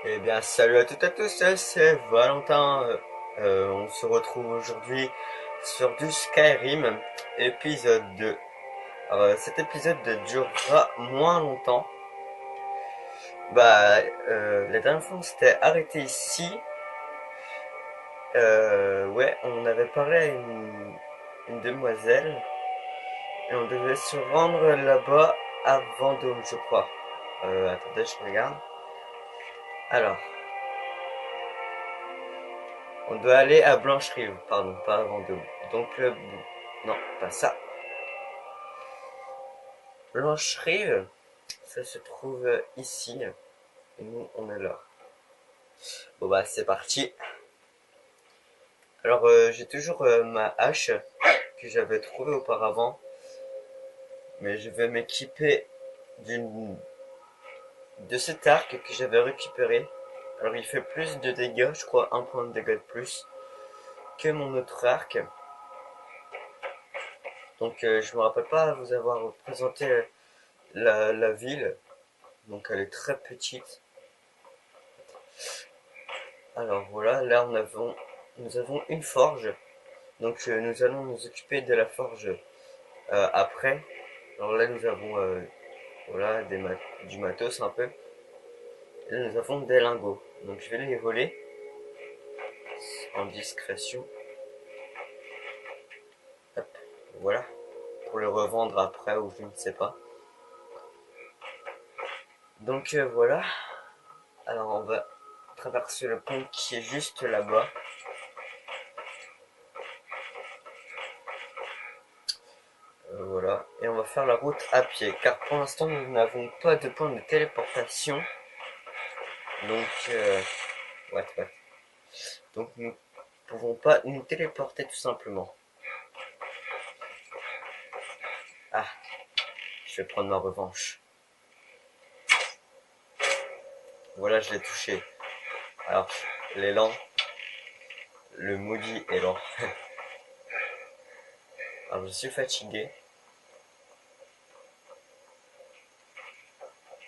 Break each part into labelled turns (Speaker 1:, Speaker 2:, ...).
Speaker 1: Eh bien, salut à toutes et à tous, c'est Valentin. On se retrouve aujourd'hui sur du Skyrim, épisode 2. Alors, cet épisode durera moins longtemps. Bah, la dernière fois, on s'était arrêté ici. Ouais, on avait parlé à une demoiselle et on devait se rendre là-bas à Vendôme, je crois. Attendez, je regarde. Alors, on doit aller à Blancherive, pardon, pas à Vendôme. Donc, non, pas ça. Blancherive, ça se trouve ici. Et nous, on est là. Bon bah, c'est parti. Alors, j'ai toujours ma hache que j'avais trouvée auparavant. Mais je vais m'équiper d'une de cet arc que j'avais récupéré. Alors, il fait plus de dégâts, je crois, un point de dégâts de plus que mon autre arc. Donc, je me rappelle pas vous avoir présenté la ville. Donc, elle est très petite. Alors voilà, là nous avons une forge. Donc nous allons nous occuper de la forge après. Alors là nous avons voilà du matos un peu. Et là nous avons des lingots. Donc je vais les voler en discrétion. Hop, voilà. Pour le revendre après ou je ne sais pas. Donc voilà. Alors on va traverser le pont qui est juste là-bas. Voilà. Et on va faire la route à pied. Car pour l'instant nous n'avons pas de point de téléportation. Donc what. Donc nous ne pouvons pas nous téléporter tout simplement. Ah, je vais prendre ma revanche. Voilà, je l'ai touché. Alors, l'élan, le maudit élan. Alors, je suis fatigué.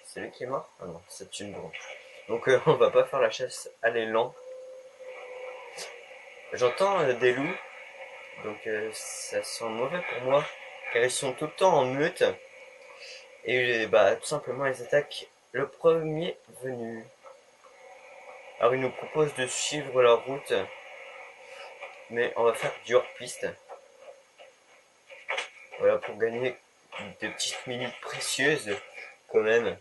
Speaker 1: C'est lui qui est mort? Ah non, c'est une branche. Donc, on va pas faire la chasse à l'élan. J'entends des loups. Donc, ça sent mauvais pour moi. Car ils sont tout le temps en meute. Et bah, tout simplement, ils attaquent le premier venu. Alors, ils nous proposent de suivre leur route. Mais on va faire du hors-piste. Voilà, pour gagner des petites minutes précieuses, quand même.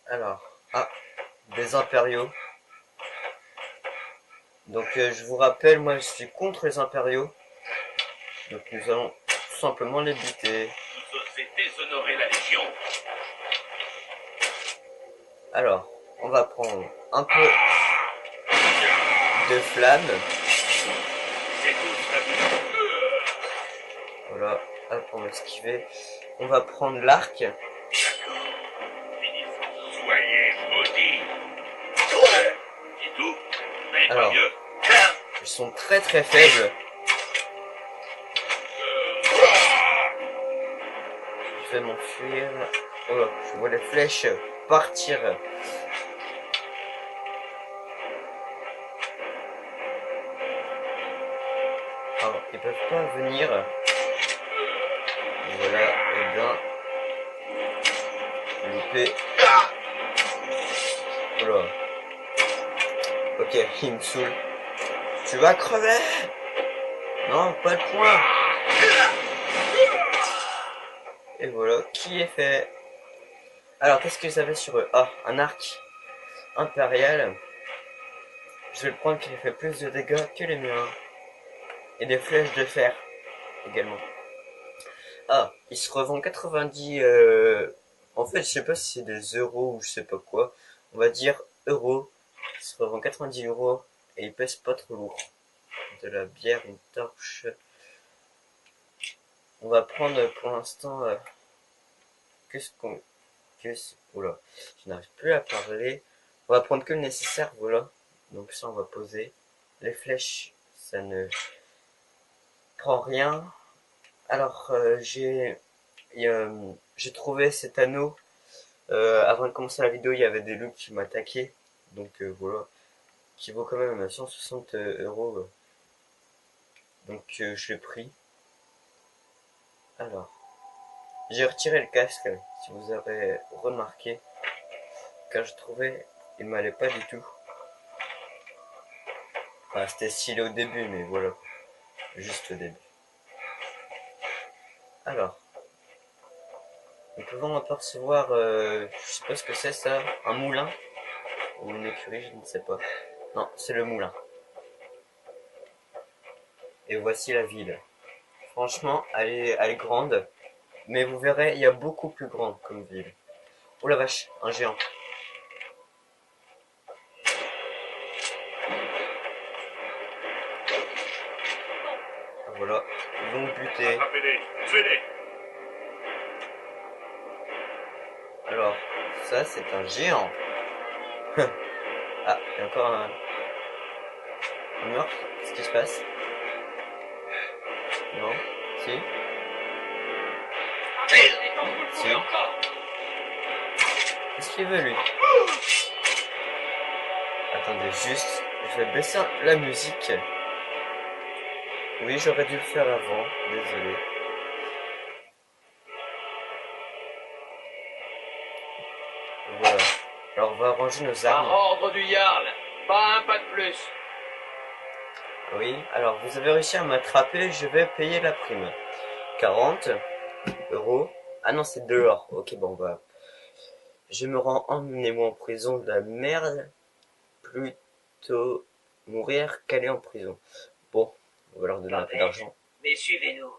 Speaker 1: Alors, ah, des impériaux. Donc, je vous rappelle, moi, je suis contre les impériaux. Donc, nous allons tout simplement les buter.
Speaker 2: Vous osez déshonorer la Légion.
Speaker 1: Alors, on va prendre un peu de flamme.
Speaker 2: C'est tous.
Speaker 1: Voilà, hop, on va esquiver. On va prendre l'arc.
Speaker 2: D'accord. Finissons. Soyez maudits. C'est tout. Vous n'avez pas
Speaker 1: Alors,
Speaker 2: mieux.
Speaker 1: ils sont très très faibles. Je vais m'enfuir. Oh là, je vois les flèches partir. Alors, ils peuvent pas venir. Voilà, et bien, loupé. Oh là. Ok, il me saoule. Tu vas crever. Non, pas le point. Et voilà, qui est fait. Alors, qu'est-ce qu'ils avaient sur eux? Ah, un arc impérial. Je vais le prendre qui fait plus de dégâts que les miens. Et des flèches de fer également. Ah, il se revend 90. En fait, je sais pas si c'est des euros ou je sais pas quoi. On va dire euros. Il se revend 90 euros et il pèse pas trop lourd. De la bière, une torche. On va prendre pour l'instant. Qu'est-ce qu'on. Oula, je n'arrive plus à parler. On va prendre que le nécessaire, voilà. Donc ça, on va poser. Les flèches, ça ne prend rien. Alors, j'ai trouvé cet anneau Avant de commencer la vidéo, il y avait des loups qui m'attaquaient. Donc voilà, qui vaut quand même 160 euros. Donc je l'ai pris. Alors, j'ai retiré le casque, si vous avez remarqué, car je trouvais il m'allait pas du tout. Enfin, c'était stylé au début, mais voilà, juste au début. Alors, nous pouvons apercevoir, je sais pas ce que c'est ça, un moulin ou une écurie, je ne sais pas. Non, c'est le moulin. Et voici la ville. Franchement, elle est grande, mais vous verrez, il y a beaucoup plus grand comme ville. Oh la vache, un géant. Voilà, ils vont me buter.
Speaker 2: Attrapez-les, tuez-les.
Speaker 1: Alors, ça c'est un géant. Ah, il y a encore un meurtre. Qu'est-ce qui se passe? Non? Si? Si? Qu'est-ce qu'il veut lui? Attendez juste, je vais baisser la musique. Oui, j'aurais dû le faire avant, désolé. Voilà. Alors on va ranger nos
Speaker 3: Par
Speaker 1: armes.
Speaker 3: ordre du Jarl, pas un pas de plus.
Speaker 1: Oui, alors vous avez réussi à m'attraper, je vais payer la prime. 40 euros. Ah non, c'est dehors. Ok, bon, bah. Je me rends, emmenez-moi en prison de la merde. Plutôt mourir qu'aller en prison. Bon, on va leur donner un peu d'argent.
Speaker 4: Mais suivez-nous.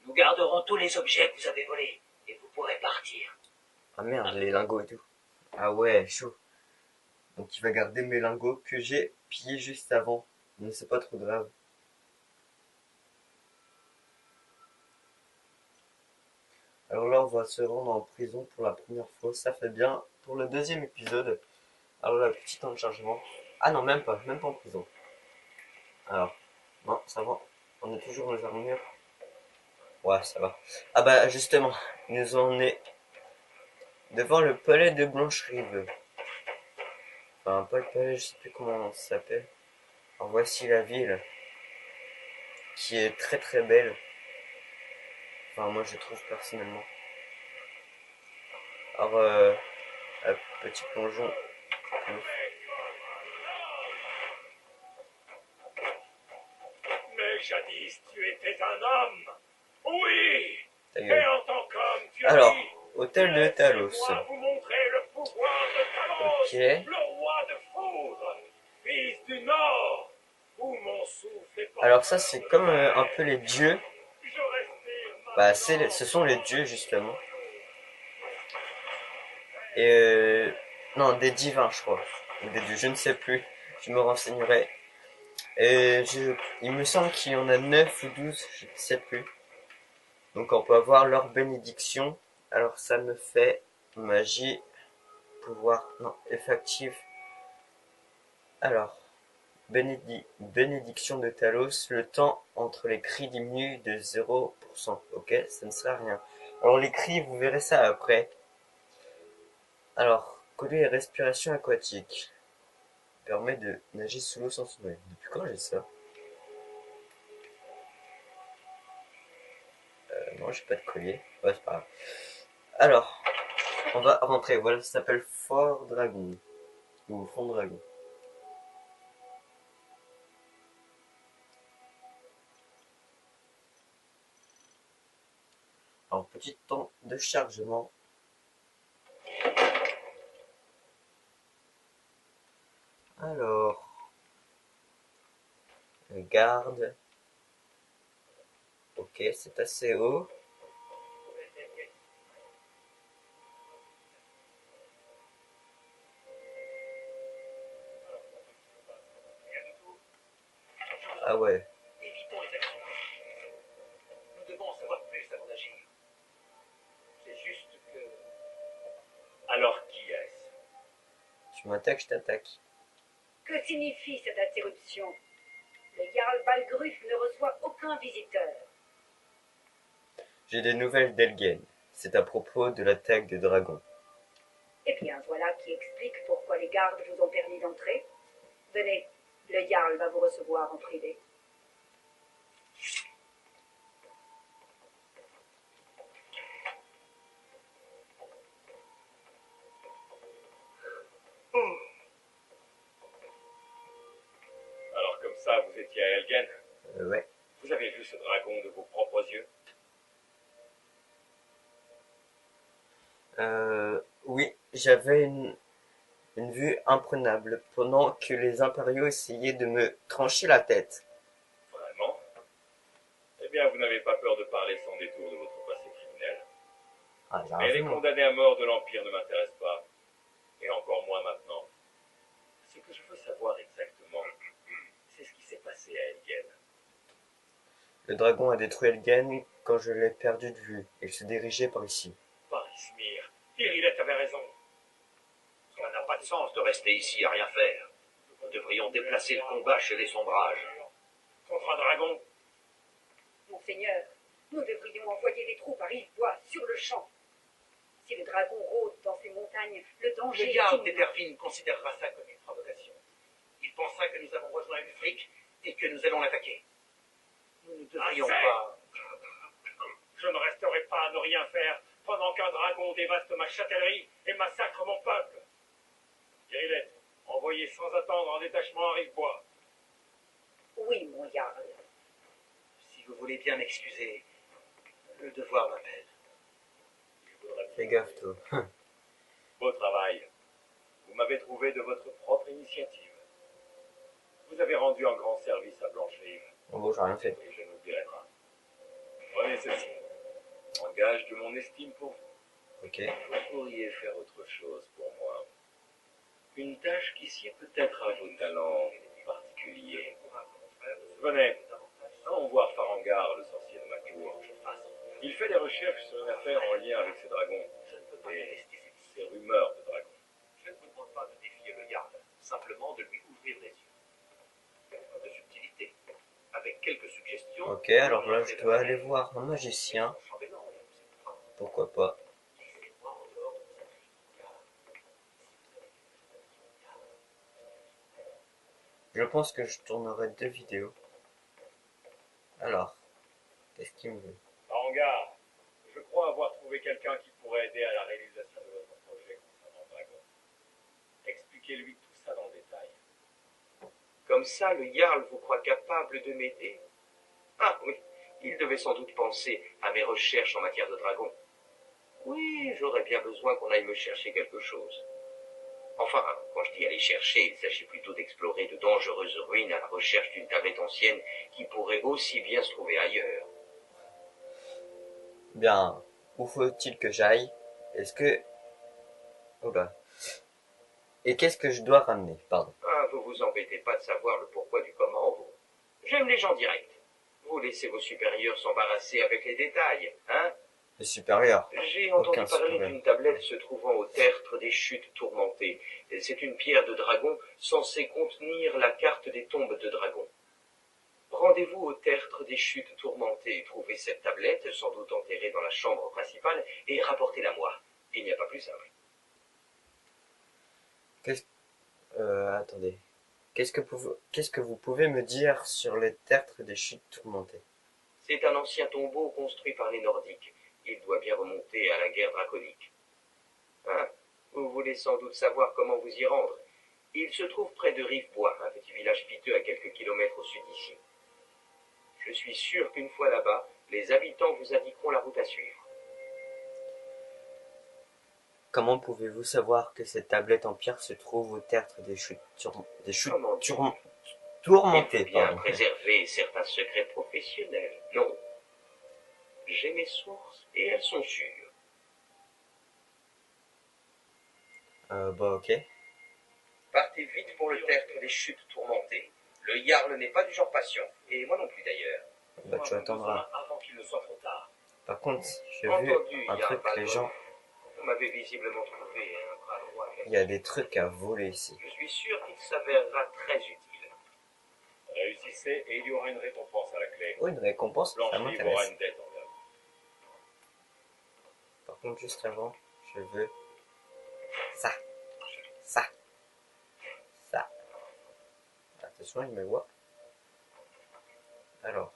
Speaker 4: Nous garderons tous les objets que vous avez volés et vous pourrez partir.
Speaker 1: Ah merde, les lingots et tout. Ah ouais, chaud. Donc il va garder mes lingots que j'ai pillés juste avant. Mais c'est pas trop grave. Alors là, on va se rendre en prison pour la première fois. Ça fait bien pour le deuxième épisode. Alors là, petit temps de chargement. Ah non, même pas en prison. Alors, non, ça va. On est toujours dans les armures. Ouais, ça va. Ah bah justement, nous en est devant le palais de Blancherive. Enfin, pas le palais, je sais plus comment ça s'appelle. Alors voici la ville, qui est très très belle. Enfin, moi je trouve personnellement. Alors, un petit plongeon.
Speaker 2: Mais jadis, tu étais un homme. Oui.
Speaker 1: Ta
Speaker 2: Et
Speaker 1: gueule.
Speaker 2: en tant qu'homme, tu
Speaker 1: Alors,
Speaker 2: ris.
Speaker 1: hôtel de Talos.
Speaker 2: Laissez-moi vous montrer le pouvoir de Talos,
Speaker 1: Ok.
Speaker 2: le roi de foudre, fils du Nord, où mon souffle est porté.
Speaker 1: Alors ça c'est comme un peu les dieux.
Speaker 2: Je respire
Speaker 1: Bah
Speaker 2: maintenant.
Speaker 1: ce sont les dieux justement. Et non, des divins je crois. Ou des dieux, je ne sais plus. Je me renseignerai. Et il me semble qu'il y en a 9 ou 12, je ne sais plus. Donc on peut avoir leur bénédiction. Alors ça me fait magie, pouvoir, non, effectif. Alors, bénédiction de Talos, le temps entre les cris diminue de 0%. Ok, ça ne sert à rien. Alors les cris, vous verrez ça après. Alors, coller et respiration aquatique. Permet de nager sous l'eau sans se noyer. Depuis quand j'ai ça? Non, j'ai pas de collier. Ouais, c'est pas grave. Alors, on va rentrer. Voilà, ça s'appelle Fort Dragon. Ou Fond Dragon. Alors, petit temps de chargement. Alors, garde. Ok, c'est assez haut. Ah ouais.
Speaker 4: Évitons les actions. Nous devons en savoir plus avant d'agir. C'est juste que...
Speaker 2: Alors qui est-ce?
Speaker 1: Tu m'attaques, je t'attaque.
Speaker 5: Que signifie cette interruption? Le Jarl Balgruf ne reçoit aucun visiteur.
Speaker 1: J'ai des nouvelles d'Elgen. C'est à propos de l'attaque des dragons.
Speaker 5: Eh bien, voilà qui explique pourquoi les gardes vous ont permis d'entrer. Venez, le Jarl va vous recevoir en privé.
Speaker 2: Alors comme ça, vous étiez à Elgen.
Speaker 1: Ouais.
Speaker 2: Vous avez vu ce dragon de vos propres yeux?
Speaker 1: Oui, j'avais une vue imprenable pendant que les impériaux essayaient de me trancher la tête.
Speaker 2: Vraiment? Eh bien, vous n'avez pas peur de parler sans détour de votre passé criminel.
Speaker 1: Ah, j'ai
Speaker 2: Mais les
Speaker 1: raison.
Speaker 2: condamnés à mort de l'Empire ne m'intéressent pas. Et encore moins maintenant. Ce que je veux savoir exactement, c'est ce qui s'est passé à Elgen.
Speaker 1: Le dragon a détruit Elgen quand je l'ai perdu de vue. Il se dirigeait par ici.
Speaker 2: Parismir, Irilette avait raison.
Speaker 4: Cela n'a pas de sens de rester ici à rien faire. Nous devrions déplacer le combat chez les sombrages.
Speaker 2: Contre un dragon,
Speaker 5: Monseigneur, nous devrions envoyer des troupes à Rivebois sur le champ. Si le dragon rôde dans ces montagnes, le danger
Speaker 4: Le
Speaker 5: est
Speaker 4: Jarl
Speaker 5: imminent.
Speaker 4: d'Etterfin considérera ça comme une provocation. Il pensera que nous avons rejoint Ulfric et que nous allons l'attaquer. Nous ne devrions
Speaker 2: Assez.
Speaker 4: pas...
Speaker 2: je ne resterai pas à ne rien faire pendant qu'un dragon dévaste ma châtellerie et massacre mon peuple. Irilette, envoyez sans attendre un détachement à Rivebois.
Speaker 5: Oui, mon Jarl.
Speaker 4: Si vous voulez bien m'excuser, le devoir m'appelle.
Speaker 1: Fais gaffe, toi.
Speaker 2: Beau travail. Vous m'avez trouvé de votre propre initiative. Vous avez rendu un grand service à Blancherive,
Speaker 1: Bon, j'ai rien fait.
Speaker 2: et je n'oublierai pas. Prenez ceci, en gage de mon estime pour vous.
Speaker 1: Ok.
Speaker 2: Vous pourriez faire autre chose pour moi. Une tâche qui sied peut-être à vos talents particuliers. Venez, allons voir Farangar, le sorcier de ma cour. Il fait des recherches sur une affaire en lien avec ces dragons. Et ces rumeurs de dragons.
Speaker 4: Je ne vous demande pas de défier le Jarl, simplement de lui ouvrir les yeux. De subtilité. Avec quelques suggestions...
Speaker 1: Ok, alors là, je dois aller voir un magicien. Pourquoi pas. Je pense que je tournerai 2 vidéos. Alors, qu'est-ce qu'il me veut?
Speaker 2: Farangar, je crois avoir trouvé quelqu'un qui pourrait aider à la réalisation de votre projet concernant le dragon. Expliquez-lui tout ça dans le détail.
Speaker 4: Comme ça, le Jarl vous croit capable de m'aider? Ah oui, il devait sans doute penser à mes recherches en matière de dragons. Oui, j'aurais bien besoin qu'on aille me chercher quelque chose. Enfin, quand je dis aller chercher, il s'agit plutôt d'explorer de dangereuses ruines à la recherche d'une tablette ancienne qui pourrait aussi bien se trouver ailleurs.
Speaker 1: Bien, où faut-il que j'aille? Est-ce que... Oh là. Et qu'est-ce que je dois ramener? Pardon.
Speaker 4: Ah, vous vous embêtez pas de savoir le pourquoi du comment, vous. J'aime les gens directs. Vous laissez vos supérieurs s'embarrasser avec les détails, hein?
Speaker 1: Le supérieur.
Speaker 4: J'ai entendu
Speaker 1: Aucun
Speaker 4: parler
Speaker 1: supérieur.
Speaker 4: d'une tablette se trouvant au tertre des chutes tourmentées. C'est une pierre de dragon censée contenir la carte des tombes de dragons. Rendez-vous au tertre des chutes tourmentées, trouvez cette tablette, sans doute enterrée dans la chambre principale, et rapportez-la moi. Il n'y a pas plus simple.
Speaker 1: Attendez. Qu'est-ce que vous pouvez me dire sur les tertres des chutes tourmentées?
Speaker 4: C'est un ancien tombeau construit par les Nordiques. Il doit bien remonter à la guerre draconique. Ah, vous voulez sans doute savoir comment vous y rendre. Il se trouve près de Rivebois, un petit village piteux à quelques kilomètres au sud d'ici. Je suis sûr qu'une fois là-bas, les habitants vous indiqueront la route à suivre.
Speaker 1: Comment pouvez-vous savoir que cette tablette en pierre se trouve au tertre des chutes
Speaker 4: Comment dire?
Speaker 1: tourmentées,
Speaker 4: Il faut bien
Speaker 1: pardon.
Speaker 4: préserver certains secrets professionnels. Non. J'ai mes sources et elles sont sûres.
Speaker 1: Bah ok.
Speaker 4: Partez vite pour le tertre des chutes tourmentées. Le Jarl n'est pas du genre patient, et moi non plus d'ailleurs.
Speaker 1: Bah tu attendras.
Speaker 4: Avant qu'il ne soit trop tard.
Speaker 1: Par contre, j'ai vu
Speaker 4: Entendu,
Speaker 1: un
Speaker 4: Jarl
Speaker 1: truc, les gens...
Speaker 4: Vous m'avez visiblement trouvé un bras droit.
Speaker 1: Il y a des trucs à voler ici.
Speaker 4: Je suis sûr qu'il s'avérera très utile.
Speaker 2: Réussissez et il y aura une récompense à la clé.
Speaker 1: Oh, une récompense, ça
Speaker 2: Blancherive aura
Speaker 1: m'intéresse.
Speaker 2: une dette envers vous.
Speaker 1: Par contre, juste avant, je veux Ça. Ça. Ça. Attention, il me voit. Alors.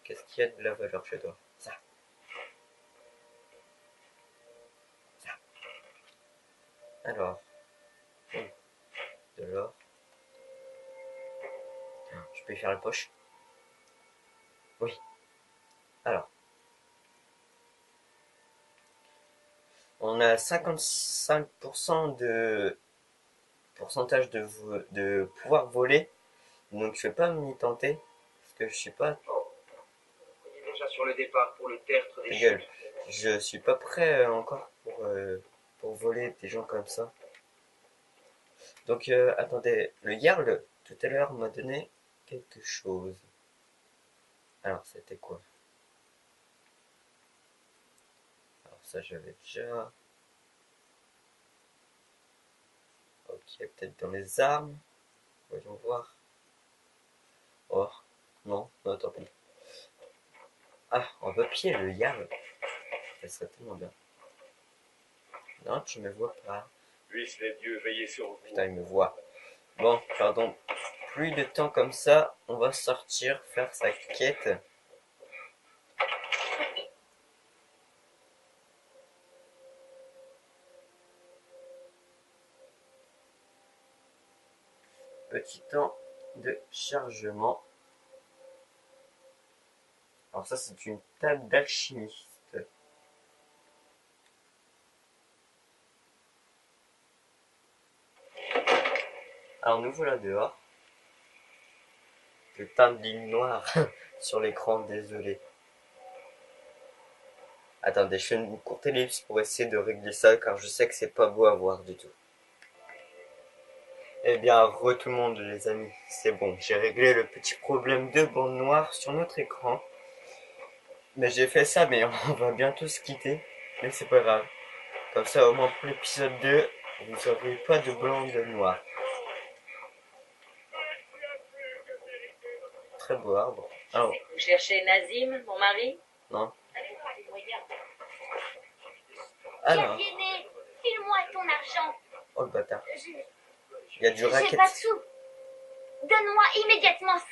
Speaker 1: Qu'est-ce qu'il y a de la valeur chez toi? Ça. Ça. Alors. De l'or. Je peux y faire la poche. Oui. Alors. On a 55% de pourcentage de pouvoir voler. Donc je vais pas m'y tenter. Parce que je suis pas...
Speaker 4: On est déjà sur le départ pour le tertre des
Speaker 1: Ta gueule.
Speaker 4: chutes.
Speaker 1: Je suis pas prêt encore pour voler des gens comme ça. Donc attendez, le Jarl tout à l'heure m'a donné quelque chose. Alors c'était quoi? Alors ça j'avais déjà. Ok, peut-être dans les armes. Voyons voir. Oh, non, non, tant pis. Ah, en papier, le Jarl. Ça serait tellement bien. Non, tu me vois pas.
Speaker 2: Puissent les dieux veiller sur vous.
Speaker 1: Putain, il me voit. Bon, pardon. Plus de temps comme ça, on va sortir, faire sa quête. Petit temps de chargement. Alors ça, c'est une table d'alchimiste. Alors nous voilà dehors. Putain de ligne noire sur l'écran, désolé. Attendez, je fais une courte ellipse pour essayer de régler ça, car je sais que c'est pas beau à voir du tout. Eh bien, re tout le monde les amis, c'est bon, j'ai réglé le petit problème de bande noire sur notre écran. Mais j'ai fait ça, mais on va bientôt se quitter, mais c'est pas grave. Comme ça, au moins pour l'épisode 2, vous n'aurez pas de blanc de noir. Très beau arbre. Alors,
Speaker 6: Vous cherchez Nazim, mon mari?
Speaker 1: non.
Speaker 7: Viens,
Speaker 1: Alors,
Speaker 7: Viennet, file-moi ton argent.
Speaker 1: oh le bâtard.
Speaker 7: Je
Speaker 1: Il y a du
Speaker 7: j'ai
Speaker 1: racket.
Speaker 7: pas de sous. Donne-moi immédiatement 5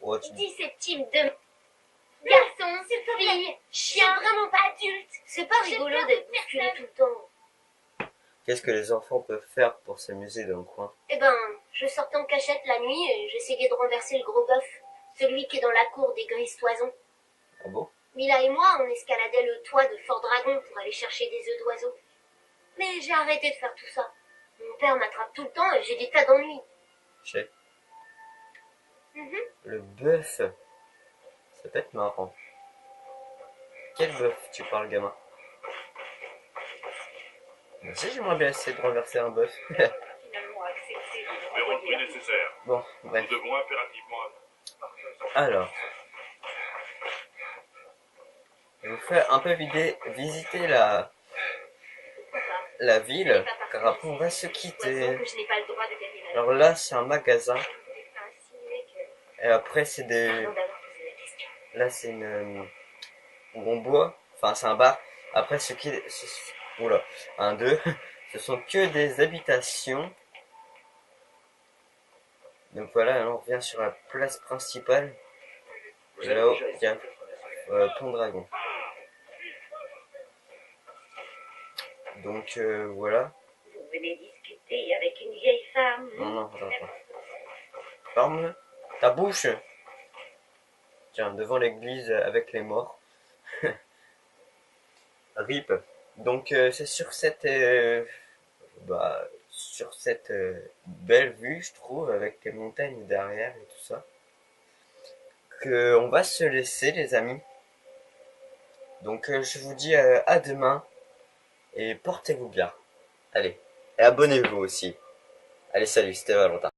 Speaker 1: Oh, tu...
Speaker 7: 10 septimes de garçon, fille, chien, vraiment pas adulte.
Speaker 6: C'est pas rigolo d'être bousculé tout le temps.
Speaker 1: Qu'est-ce que les enfants peuvent faire pour s'amuser dans le coin?
Speaker 7: Eh ben, je sortais en cachette la nuit et j'essayais de renverser le gros bœuf, celui qui est dans la cour des grises toisons.
Speaker 1: Ah bon?
Speaker 7: Mila et moi, on escaladait le toit de Fort Dragon pour aller chercher des œufs d'oiseaux. Mais j'ai arrêté de faire tout ça. Mon père m'attrape tout le temps et j'ai des tas d'ennuis.
Speaker 1: Je sais.
Speaker 7: Mhm.
Speaker 1: Le bœuf. Ça peut être marrant. Quel bœuf tu parles, gamin? Moi aussi, j'aimerais bien essayer de renverser un bœuf.
Speaker 5: Finalement accepté de
Speaker 2: Mais
Speaker 5: renvoyer
Speaker 2: repris
Speaker 5: la
Speaker 2: nécessaire.
Speaker 1: Bon, bref.
Speaker 2: Nous devons impérativement...
Speaker 1: Alors. Je vous fais un peu visiter la ville, car après on va se quitter.
Speaker 7: Que je n'ai pas le droit de gagner ma vie.
Speaker 1: Alors là, c'est un magasin.
Speaker 7: Je n'ai pas insinué que...
Speaker 1: Et après, c'est des...
Speaker 7: Pardon d'avoir posé la question.
Speaker 1: Là, c'est où on boit. Enfin, c'est un bar. Après, oula, 1, 2. Ce sont que des habitations. Donc voilà, on revient sur la place principale. Et là-haut, il y a Pont Dragon. Donc voilà.
Speaker 7: Vous venez discuter avec une vieille femme.
Speaker 1: Non, non, attends. Ferme ta bouche. Tiens, devant l'église avec les morts. RIP. Donc c'est sur cette belle vue, je trouve, avec les montagnes derrière et tout ça, que on va se laisser, les amis. Donc je vous dis à demain et portez-vous bien. Allez, et abonnez-vous aussi. Allez, salut, c'était Valentin.